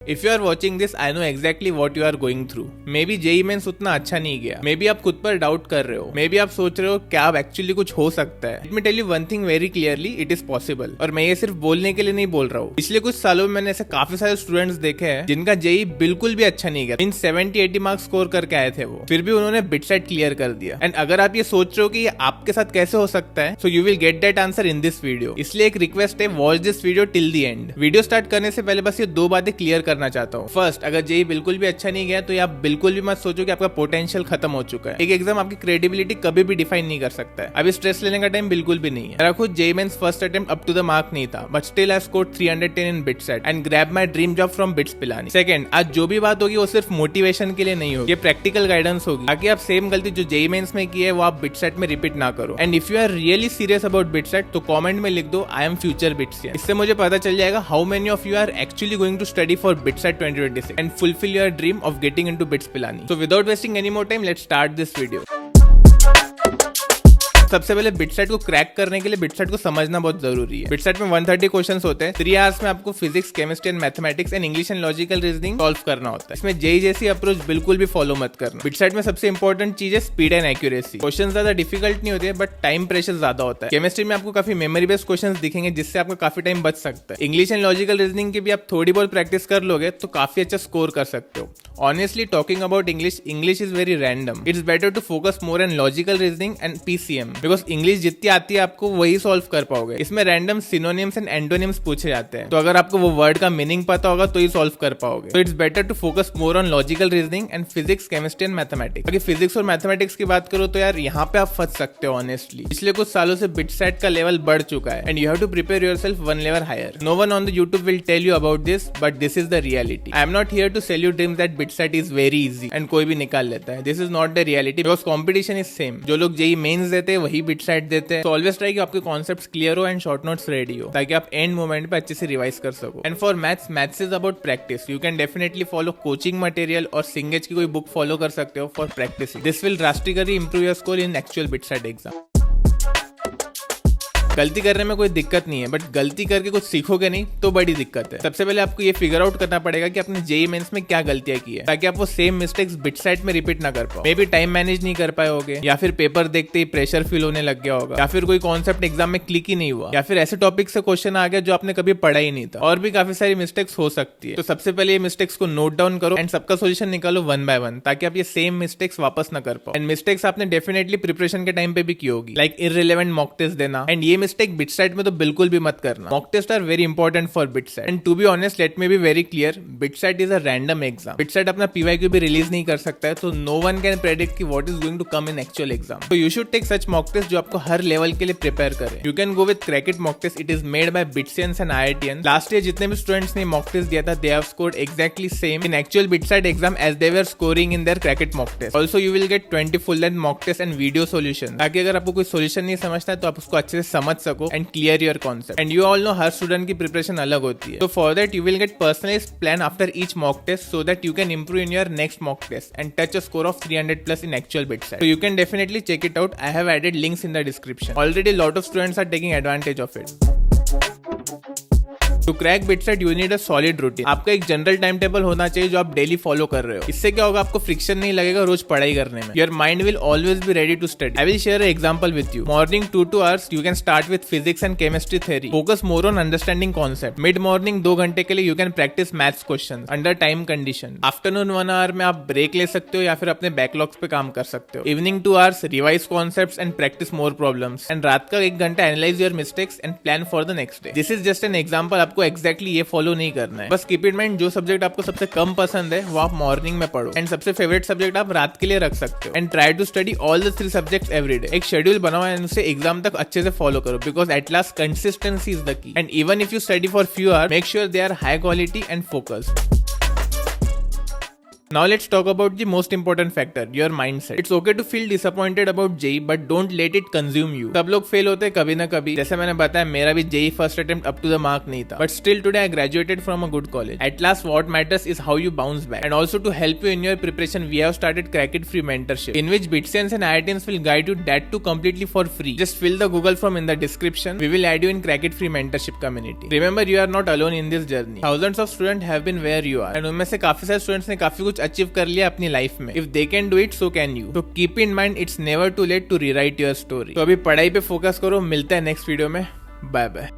If you are watching this I know exactly what you are going through. Maybe JEE mains उतना अच्छा नहीं गया, may be आप खुद पर डाउट कर रहे हो, मे बी आप सोच रहे हो क्या अब एक्चुअली कुछ हो सकता है। Let me tell you one thing very clearly, it is possible. और मैं ये सिर्फ बोलने के लिए नहीं बोल रहा हूँ। पिछले कुछ सालों में मैंने ऐसे काफी सारे स्टूडेंट्स देखे हैं जिनका जेई बिल्कुल भी अच्छा नहीं गया, इन 70-80 मार्क्स स्कोर करके आए थे वो, फिर भी उन्होंने बिटसेट क्लियर कर दिया। एंड अगर आप ये सोच रहे हो कि ये आपके साथ कैसे हो सकता है, so you will get that answer in this video. इसलिए एक रिक्वेस्ट है, watch this video till the end. Video start करने से पहले बस ये दो बातें क्लियर करना चाहता हूँ। फर्स्ट, अगर जेई बिल्कुल भी अच्छा नहीं गया तो आप बिल्कुल भी मत सोचो कि आपका पोटेंशियल खत्म हो चुका है। एक एग्जाम आपकी क्रेडिबिलिटी कभी भी डिफाइन नहीं कर सकता है। अभी स्ट्रेस लेने का टाइम बिल्कुल भी नहीं है। मेरा खुद JEE mains first attempt up to the mark नहीं था, but still I scored 310 in BITSAT and grab my dream job from BITS Pilani. Second, आज जो भी बात होगी वो सिर्फ मोटिवेशन के लिए नहीं होगी, ये प्रैक्टिकल गाइडेंस होगी ताकि आप सेम गलती जो जेई मेंस में की है वो आप बिटसेट में रिपीट ना करो। And if you are really serious about BITSAT तो कमेंट में लिख दो आई एम फ्यूचर बिट्सियन। इससे मुझे पता चल जाएगा how many of you are actually going to study for BITSAT 2026 and fulfil your dream of getting into BITS Pilani. So without wasting any more time, let's start this video. सबसे पहले BITSAT को crack करने के लिए BITSAT को समझना बहुत जरूरी है। बिटसेट में 130 क्वेश्चंस होते हैं। 3 आवर्स में आपको physics, chemistry and mathematics and English and logical reasoning solve करना होता है। इसमें जेई जैसी अप्रोच बिल्कुल भी फॉलो मत करना। बिटसेट में सबसे इंपॉर्टेंट चीज है स्पीड एंड एक्यूरेसी। क्वेश्चन ज्यादा डिफिकल्ट नहीं होते बट टाइम प्रेशर ज्यादा होता है। केमिस्ट्री में आपको काफी मेमोरी बेस्ड क्वेश्चन दिखेंगे जिससे आपको काफी टाइम बच सकता है। इंग्लिश एंड लॉजिकल रीजनिंग की भी आप थोड़ी बहुत प्रैक्टिस कर लोगे तो काफी अच्छा स्कोर कर सकते हो। Honestly talking about English is very random. It's better to focus more on logical reasoning and PCM because English जितनी आती है आपको वही सॉल्व कर पाओगे। इसमें रैंडम सिनोनिम्स एंड एंटोनिम्स पूछे जाते हैं, तो अगर आपको वो वर्ड का मीनिंग पता होगा तो ही सॉल्व कर पाओगे। तो it's better to focus more on logical reasoning and physics, chemistry and mathematics. अगर फिजिक्स और मैथमेटिक्स की बात करो तो यार यहाँ पे आप फंस सकते हो ऑनेस्टली। पिछले कुछ सालों से बिटसेट का लेवल बढ़ चुका है and you have to prepare yourself one level higher. No one on the YouTube will tell you about this but this is the reality. I am not here to sell you dreams that BITSAT is very easy and कोई भी निकाल लेता है। This is not the reality because competition is same. जो लोग JEE mains देते हैं वही बिटसेट देते हैं। तो ऑलवेज ट्राई कि आपके कॉन्सेप्ट्स क्लियर हो एंड शॉर्ट नोट्स रेडी हो ताकि आप एंड मोमेंट पे अच्छे से रिवाइज कर सको। And for maths is about practice. You can definitely follow coaching material और सिंगेज की कोई बुक फॉलो कर सकते हो for practice. This will drastically improve your score in actual BITSAT exam. गलती करने में कोई दिक्कत नहीं है बट गलती करके कुछ सीखोगे नहीं तो बड़ी दिक्कत है। सबसे पहले आपको ये फिगर आउट करना पड़ेगा कि आपने जेई मेंस में क्या गलतियां की है ताकि आप वो सेम मिस्टेक्स बिटसेट में रिपीट ना कर पाओ। मे बी टाइम मैनेज नहीं कर पाए होगे, या फिर पेपर देखते ही प्रेशर फील होने लग गया होगा, या फिर कोई कॉन्सेप्ट एग्जाम में क्लिक ही नहीं हुआ, या फिर ऐसे टॉपिक से क्वेश्चन आ गया जो आपने कभी पढ़ा ही नहीं था। और भी काफी सारी मिस्टेक्स हो सकती है। तो सबसे पहले ये मिस्टेक्स को नोट डाउन करो एंड सबका सोल्यूशन निकालो वन बाय वन ताकि आप ये सेम मिस्टेक्स वापस ना कर पाओ। एंड मिस्टेक्स आपने डेफिनेटली प्रिपरेशन के टाइम पे भी की होगी, लाइक इररिलेवेंट मॉक टेस्ट देना। एंड ये मिस्टेक बिटसेट में तो बिल्कुल भी मत करना। Mock test are very important for BITSAT and to be honest let me be very clear, BITSAT is a random exam. BITSAT अपना पीवाईक्यू भी रिलीज नहीं कर सकता है, तो नो वन कैन प्रेडिक्ट कि what is going to come in actual exam. तो you should take such mock test जो आपको हर लेवल के लिए प्रिपेयर करे। You can go with Crackit mock test. It is made by BITSians and IITian. Last year जितने भी students ने मॉक टेस्ट दिया था they have scored exactly same in actual BITSAT exam as they were scoring in their Crackit mock test. Also you will get 20 full length mock test and video solution ताकि अगर आपको कोई solution नहीं समझता है तो आप उसको अच्छे से समझ सको and clear your concept. And you all know हर स्टूडेंट की प्रिपरेशन अलग होती है, तो for that you will get personalised plan after each mock test so that you can improve in your next mock test and touch a score of 300 plus in actual BITSET. So you can definitely check it out. I have added links in the description. Already a lot of students are taking advantage of it. To crack BITSET you need a solid routine. आपका एक general time table होना चाहिए जो आप daily follow कर रहे हो। इससे क्या होगा, आपको फ्रिक्शन नहीं लगेगा रोज पढ़ाई करने में। Your mind will always be ready to study. I will share example with you. Morning 2 hours you can start with physics and chemistry theory. Focus more on understanding concept. Mid morning 2 घंटे के लिए you can practice maths questions under time condition. Afternoon 1 hour में आप break ले सकते हो या फिर अपने बैकलॉग्स पे काम कर सकते हो। Evening 2 hours revise concepts and practice more problems. And रात का 1 घंटा analyze your mistakes and plan for the next day. This is just an example. आपको एग्जैक्टली ये फॉलो नहीं करना है। बस कीप इट माइंड जो सब्जेक्ट आपको सबसे कम पसंद है वो आप मॉर्निंग में पढ़ो एंड सबसे फेवरेट सब्जेक्ट आप रात के लिए रख सकते हो। And try to study all the 3 subjects every day. एक शेड्यूल बनाओ एंड उसे एग्जाम तक अच्छे से फॉलो करो because at last consistency is the key. And even if you study for few hour make sure they are high quality and focused. Now let's talk about the most important factor, your mindset. It's okay to feel disappointed about JEE, but don't let it consume you. सब लोग fail होते हैं कभी ना कभी, जैसे मैंने बताया मेरा भी JEE first attempt up to the mark नहीं था, but still today I graduated from a good college. At last what matters is how you bounce back. And also to help you in your preparation, we have started Crack It Free Mentorship, in which BITScience and IITians will guide you that too completely for free. Just fill the Google form in the description. We will add you in Crack It Free Mentorship community. Remember, you are not alone in this journey. Thousands of students have been where you are, and उनमें से काफी सारे students ने काफी कुछ achieve कर लिया अपनी लाइफ में. If they can do it, so can you. तो keep in mind, it's never too late to rewrite your story. तो अभी पढ़ाई पे फोकस करो. मिलते हैं नेक्स्ट वीडियो में. Bye bye.